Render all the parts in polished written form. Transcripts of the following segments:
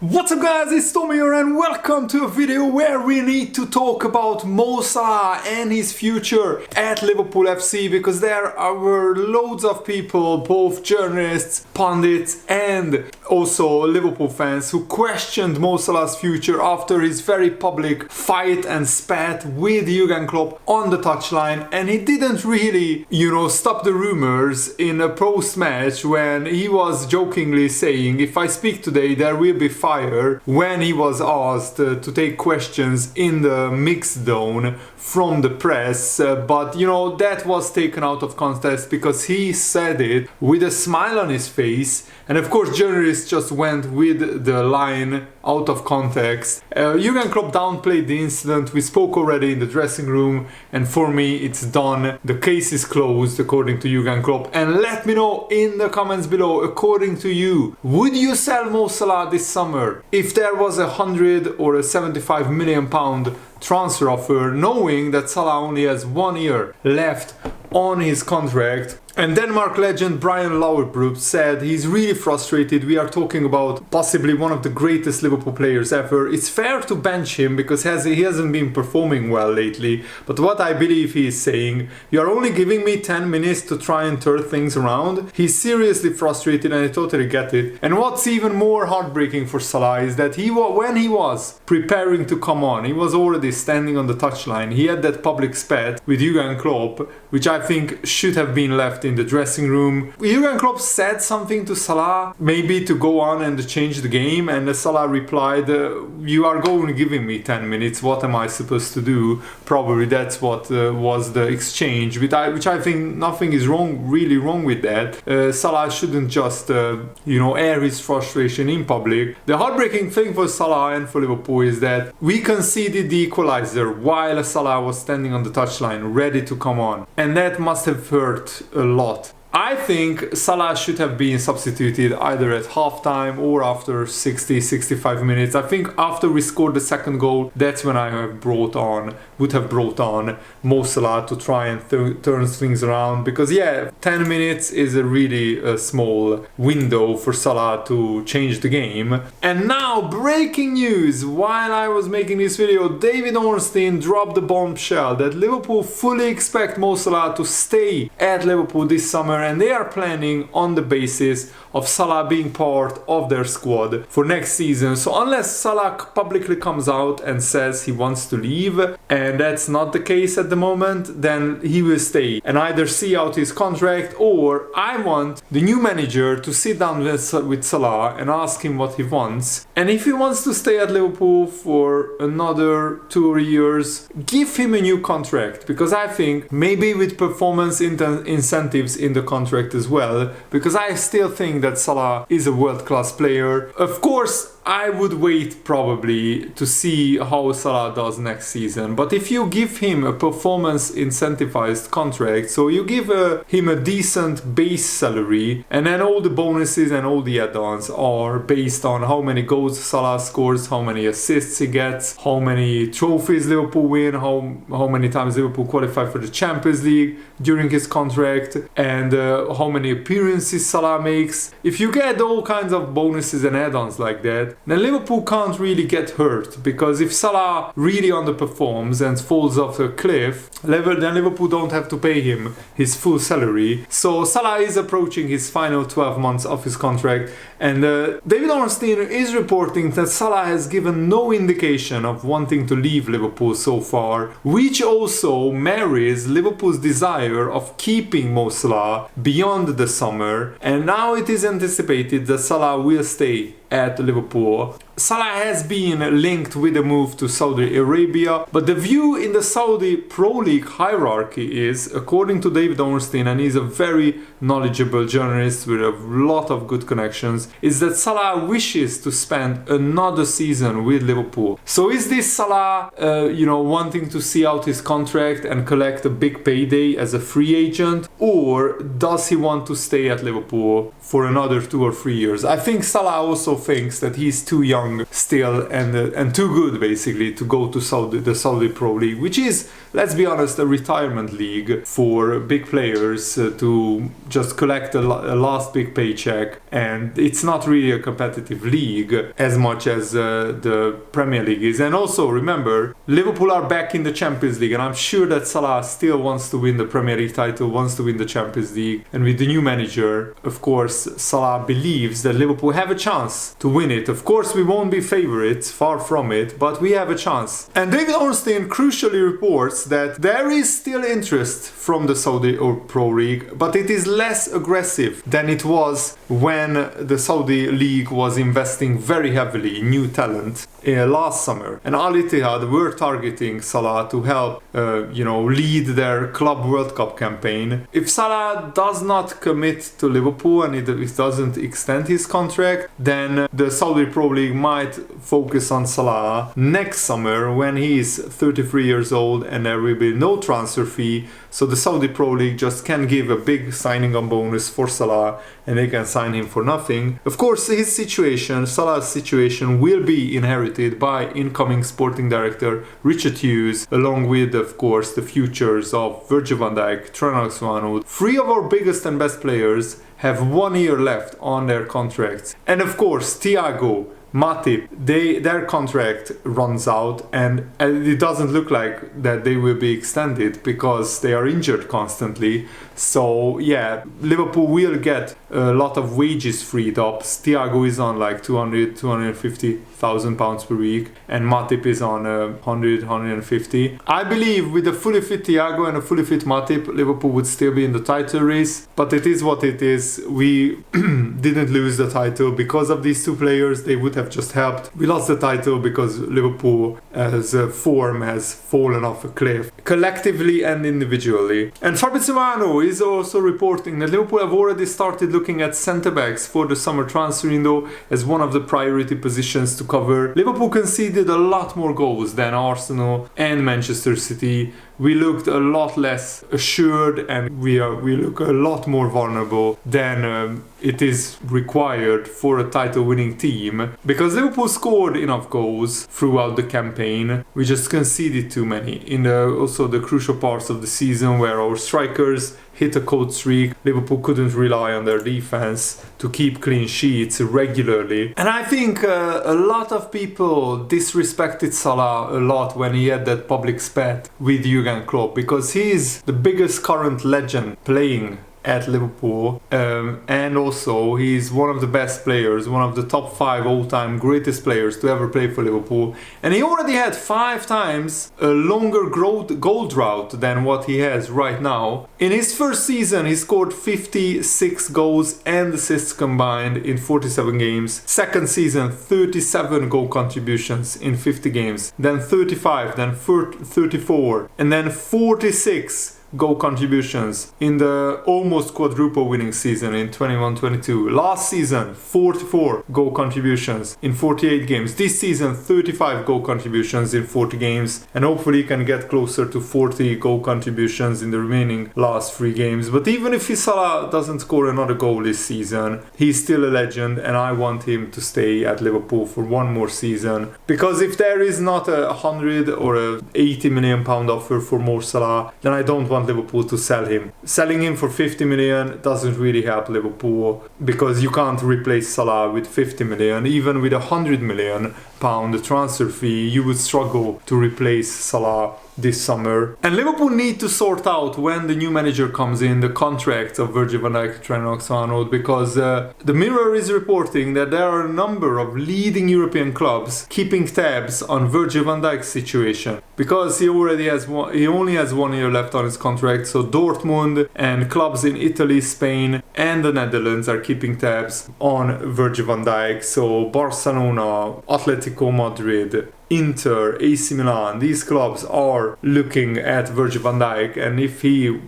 What's up guys, it's Tommy here and welcome to a video where we need to talk about Mo Salah and his future at Liverpool FC, because there were loads of people, both journalists, pundits and also Liverpool fans, who questioned Mo Salah's future after his very public fight and spat with Jurgen Klopp on the touchline, and he didn't really, stop the rumors in a post-match when he was jokingly saying, if I speak today there will be fire, when he was asked to take questions in the mixed zone from the press, but that was taken out of context because he said it with a smile on his face, and of course journalists just went with the line out of context. Jurgen Klopp downplayed the incident. We spoke already in the dressing room, and for me it's done. The case is closed according to Jurgen Klopp. And let me know in the comments below, according to you, would you sell Mo Salah this summer if there was a 100 or a 75 million pound transfer offer, knowing that Salah only has 1 year left on his contract? And Denmark legend Brian Lauerbrook said he's really frustrated. We are talking about possibly one of the greatest Liverpool players ever. It's fair to bench him because he hasn't been performing well lately. But what I believe he is saying, you are only giving me 10 minutes to try and turn things around. He's seriously frustrated, and I totally get it. And what's even more heartbreaking for Salah is that when he was preparing to come on, he was already standing on the touchline. He had that public spat with Jurgen Klopp, which I think should have been left in the dressing room. Jurgen Klopp said something to Salah, maybe to go on and change the game, and Salah replied, you are going giving me 10 minutes, what am I supposed to do? Probably that's what was the exchange, which I think nothing is really wrong with that. Salah shouldn't just air his frustration in public. The heartbreaking thing for Salah and for Liverpool is that we conceded the equalizer while Salah was standing on the touchline ready to come on, and that must have hurt a lot. I think Salah should have been substituted either at halftime or after 60-65 minutes. I think after we scored the second goal, that's when I would have brought on Mo Salah to try and turn things around, because 10 minutes is a really small window for Salah to change the game. And now, breaking news! While I was making this video, David Ornstein dropped the bombshell that Liverpool fully expect Mo Salah to stay at Liverpool this summer, and they are planning on the basis of Salah being part of their squad for next season. So unless Salah publicly comes out and says he wants to leave, and that's not the case at the moment, then he will stay and either see out his contract, or I want the new manager to sit down with Salah and ask him what he wants. And if he wants to stay at Liverpool for another 2 or 3 years, give him a new contract, because I think maybe with performance incentives in the contract as well, because I still think that Salah is a world-class player. Of course, I would wait probably to see how Salah does next season, but if you give him a performance incentivized contract, so you give him a decent base salary, and then all the bonuses and all the add-ons are based on how many goals Salah scores, how many assists he gets, how many trophies Liverpool win, how many times Liverpool qualify for the Champions League during his contract, and how many appearances Salah makes. If you get all kinds of bonuses and add-ons like that, then Liverpool can't really get hurt, because if Salah really underperforms and falls off a cliff, then Liverpool don't have to pay him his full salary. So Salah is approaching his final 12 months of his contract, and David Ornstein is reporting that Salah has given no indication of wanting to leave Liverpool so far, which also marries Liverpool's desire of keeping Mo Salah beyond the summer, and now it is anticipated that Salah will stay at Liverpool. Salah has been linked with a move to Saudi Arabia, but the view in the Saudi Pro League hierarchy is, according to David Ornstein, and he's a very knowledgeable journalist with a lot of good connections, is that Salah wishes to spend another season with Liverpool. So is this Salah, wanting to see out his contract and collect a big payday as a free agent, or does he want to stay at Liverpool for another 2 or 3 years? I think Salah also thinks that he's too young still and too good basically to go to the Saudi Pro League, which is, let's be honest, a retirement league for big players to just collect a last big paycheck, and it's not really a competitive league as much as the Premier League is. And also remember, Liverpool are back in the Champions League, and I'm sure that Salah still wants to win the Premier League title, wants to win the Champions League, and with the new manager, of course, Salah believes that Liverpool have a chance to win it. Of course, we won't be favorites, far from it, but we have a chance. And David Ornstein crucially reports that there is still interest from the Saudi or Pro League, but it is less aggressive than it was when the Saudi League was investing very heavily in new talent last summer. And Al Ittihad were targeting Salah to help, lead their Club World Cup campaign. If Salah does not commit to Liverpool and it doesn't extend his contract, then the Saudi Pro League might focus on Salah next summer when he is 33 years old and there will be no transfer fee. So the Saudi Pro League just can give a big signing on bonus for Salah and they can sign him for nothing. Of course, Salah's situation will be inherited by incoming sporting director Richard Hughes, along with, of course, the futures of Virgil van Dijk, Trent Alexander-Arnold. 3 of our biggest and best players have 1 year left on their contracts. And of course, Thiago, Matip, their contract runs out, and it doesn't look like that they will be extended because they are injured constantly. So yeah, Liverpool will get a lot of wages freed up. Thiago is on like 250,000 pounds per week, and Matip is on 150. I believe with a fully fit Thiago and a fully fit Matip, Liverpool would still be in the title race, but it is what it is. We didn't lose the title because of these 2 players. They would have just helped. We lost the title because Liverpool as a form has fallen off a cliff, collectively and individually. And Fabrizio Romano is also reporting that Liverpool have already started looking at centre-backs for the summer transfer window as one of the priority positions to cover. Liverpool conceded a lot more goals than Arsenal and Manchester City. We looked a lot less assured and we look a lot more vulnerable than it is required for a title-winning team, because Liverpool scored enough goals throughout the campaign. We just conceded too many in also the crucial parts of the season where our strikers hit a cold streak. Liverpool couldn't rely on their defense to keep clean sheets regularly. And I think a lot of people disrespected Salah a lot when he had that public spat with Jurgen Klopp, because he's the biggest current legend playing at Liverpool, and also he's one of the best players, one of the top 5 all-time greatest players to ever play for Liverpool, and he already had 5 times a longer goal drought than what he has right now. In his first season he scored 56 goals and assists combined in 47 games. Second season, 37 goal contributions in 50 games, then 35, then 34, and then 46 goal contributions in the almost quadruple winning season in 21-22. Last season, 44 goal contributions in 48 games. This season, 35 goal contributions in 40 games, and hopefully he can get closer to 40 goal contributions in the remaining last 3 games. But even if Salah doesn't score another goal this season, he's still a legend, and I want him to stay at Liverpool for 1 more season, because if there is not a 100 or a 80 million pound offer for Mo Salah, then I don't want Liverpool to sell him. Selling him for 50 million doesn't really help Liverpool, because you can't replace Salah with 50 million. Even with a 100 million pound transfer fee, you would struggle to replace Salah this summer. And Liverpool need to sort out, when the new manager comes in, the contracts of Virgil van Dijk, Trent Alexander-Arnold, because the Mirror is reporting that there are a number of leading European clubs keeping tabs on Virgil van Dijk's situation, because he only has 1 year left on his contract. So Dortmund and clubs in Italy, Spain and the Netherlands are keeping tabs on Virgil van Dijk. So Barcelona, Atletico Madrid, Inter, AC Milan, these clubs are looking at Virgil van Dijk, and if he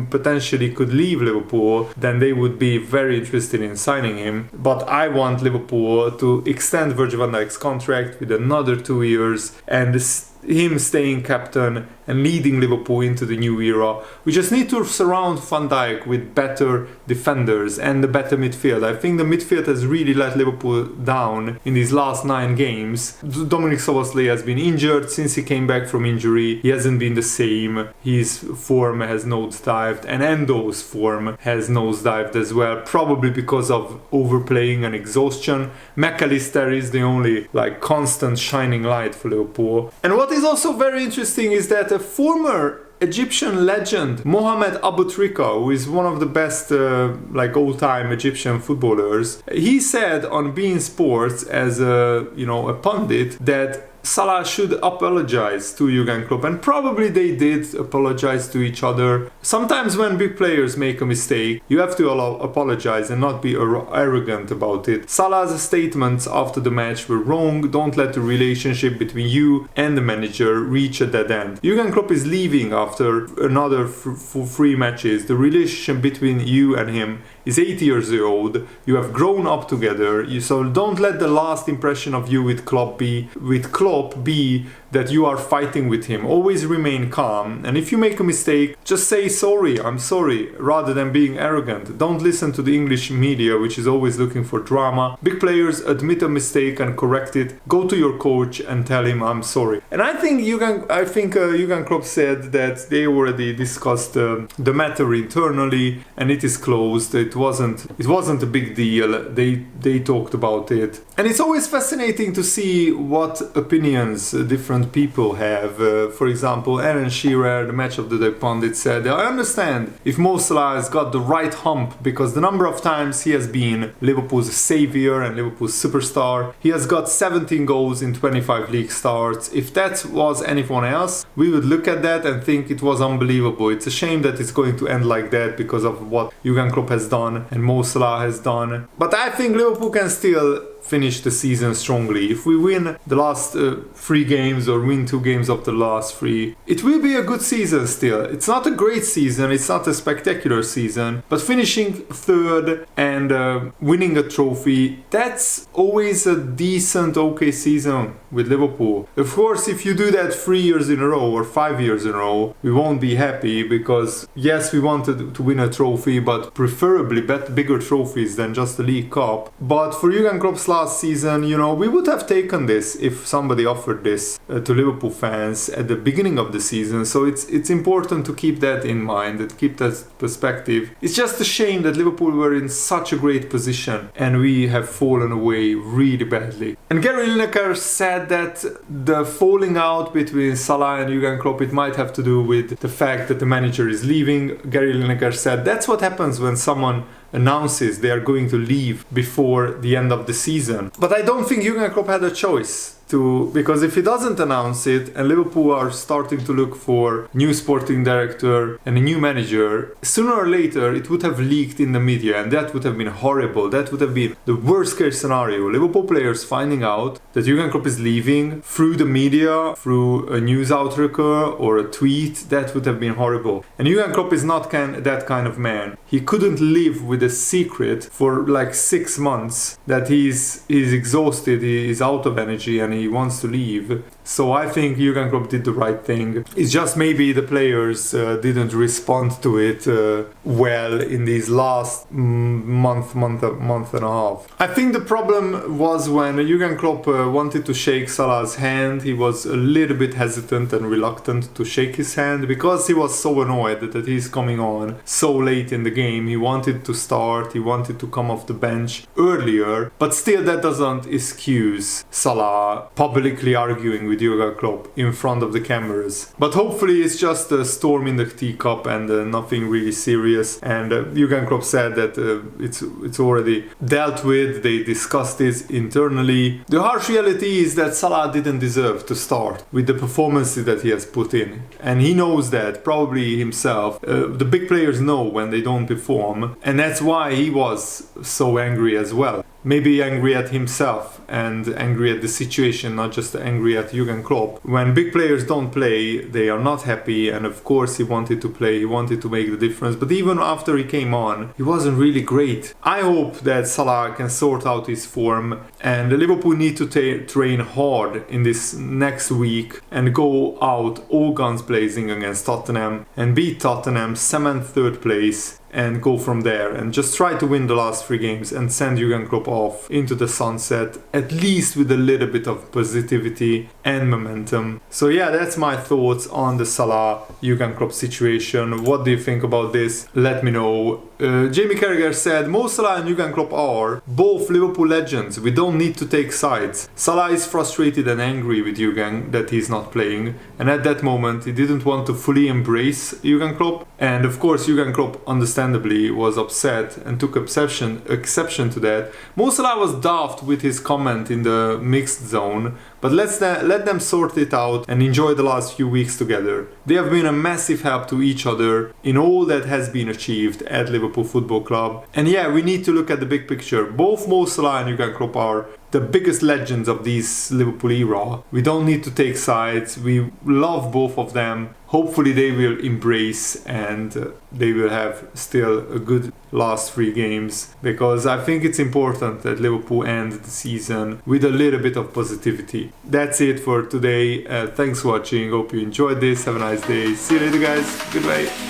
potentially could leave Liverpool, then they would be very interested in signing him. But I want Liverpool to extend Virgil van Dijk's contract with another 2 years and him staying captain and leading Liverpool into the new era. We just need to surround Van Dijk with better defenders and a better midfield. I think the midfield has really let Liverpool down in these last 9 games. Dominic Szoboszlai has been injured since he came back from injury. He hasn't been the same. His form has nosedived, and Endo's form has nosedived as well, probably because of overplaying and exhaustion. McAllister is the only constant shining light for Liverpool. And what is also very interesting is that a former Egyptian legend, Mohamed Aboutrika, who is one of the best all-time Egyptian footballers, he said on beIN Sports as a pundit that Salah should apologize to Jurgen Klopp, and probably they did apologize to each other. Sometimes when big players make a mistake, you have to apologize and not be arrogant about it. Salah's statements after the match were wrong. Don't let the relationship between you and the manager reach a dead end. Jurgen Klopp is leaving after another 3 matches. The relationship between you and him is 8 years old. You have grown up together, so don't let the last impression of you with Klopp be that you are fighting with him. Always remain calm, and if you make a mistake, just say sorry, I'm sorry, rather than being arrogant. Don't listen to the English media, which is always looking for drama. Big players admit a mistake and correct it. Go to your coach and tell him I'm sorry. And I think Jurgen Klopp said that they already discussed the matter internally, and it is closed. It wasn't a big deal. They talked about it, and it's always fascinating to see what opinions different people have. For example, Aaron Shearer, the Match of the Day pundit, said, I understand if Mo Salah has got the right hump, because the number of times he has been Liverpool's savior and Liverpool's superstar. He has got 17 goals in 25 league starts. If that was anyone else, we would look at that and think it was unbelievable. It's a shame that it's going to end like that because of what Jurgen Klopp has done and Mo Salah has done. But I think Liverpool can still finish the season strongly. If we win the last 3 games or win 2 games of the last 3, it will be a good season still. It's not a great season, it's not a spectacular season, but finishing 3rd and winning a trophy, that's always a decent, okay season with Liverpool. Of course, if you do that 3 years in a row or 5 years in a row, we won't be happy, because yes, we wanted to win a trophy, but preferably bigger trophies than just the League Cup. But for Jurgen Klopp's last season, we would have taken this if somebody offered this to Liverpool fans at the beginning of the season. So it's important to keep that in mind, and keep that perspective. It's just a shame that Liverpool were in such a great position and we have fallen away really badly. And Gary Lineker said that the falling out between Salah and Jurgen Klopp, it might have to do with the fact that the manager is leaving. Gary Lineker said that's what happens when someone announces they are going to leave before the end of the season. But I don't think Jurgen Klopp had a choice because if he doesn't announce it and Liverpool are starting to look for new sporting director and a new manager, sooner or later it would have leaked in the media, and that would have been horrible. That would have been the worst case scenario. Liverpool players finding out that Jurgen Klopp is leaving through the media, through a news outlet or a tweet, that would have been horrible. And Jurgen Klopp is not that kind of man. He couldn't live with a secret for 6 months that he's exhausted, he's out of energy and he wants to leave. So I think Jurgen Klopp did the right thing. It's just maybe the players didn't respond to it well in these last month and a half. I think the problem was when Jurgen Klopp wanted to shake Salah's hand. He was a little bit hesitant and reluctant to shake his hand because he was so annoyed that he's coming on so late in the game. He wanted to start, he wanted to come off the bench earlier, but still that doesn't excuse Salah publicly arguing with Jurgen Klopp in front of the cameras. But hopefully it's just a storm in the teacup and nothing really serious. And Jurgen Klopp said that it's already dealt with. They discussed this internally. The harsh reality is that Salah didn't deserve to start with the performances that he has put in, and he knows that probably himself. The big players know when they don't perform, and that's why he was so angry as well. maybe angry at himself and angry at the situation, not just angry at Jurgen Klopp. When big players don't play, they are not happy, and of course he wanted to play, he wanted to make the difference, but even after he came on, he wasn't really great. I hope that Salah can sort out his form, and Liverpool need to train hard in this next week and go out all guns blazing against Tottenham and beat Tottenham, cement third place, and go from there and just try to win the last 3 games and send Jurgen Klopp off into the sunset, at least with a little bit of positivity and momentum. So yeah, that's my thoughts on the Salah Jurgen Klopp situation. What do you think about this? Let me know. Jamie Carragher said, Mo Salah and Jurgen Klopp are both Liverpool legends. We don't need to take sides. Salah is frustrated and angry with Jurgen that he's not playing, and at that moment he didn't want to fully embrace Jurgen Klopp, and of course Jurgen Klopp understandably was upset and took exception to that. Mo Salah was daft with his comment in the mixed zone, but let them sort it out and enjoy the last few weeks together. They have been a massive help to each other in all that has been achieved at Liverpool Football Club. And yeah, we need to look at the big picture. Both Mo Salah and Jurgen Klopp are the biggest legends of this Liverpool era. We don't need to take sides. We love both of them. Hopefully they will embrace and they will have still a good last 3 games, because I think it's important that Liverpool end the season with a little bit of positivity. That's it for today. Thanks for watching. Hope you enjoyed this. Have a nice day. See you later, guys. Goodbye.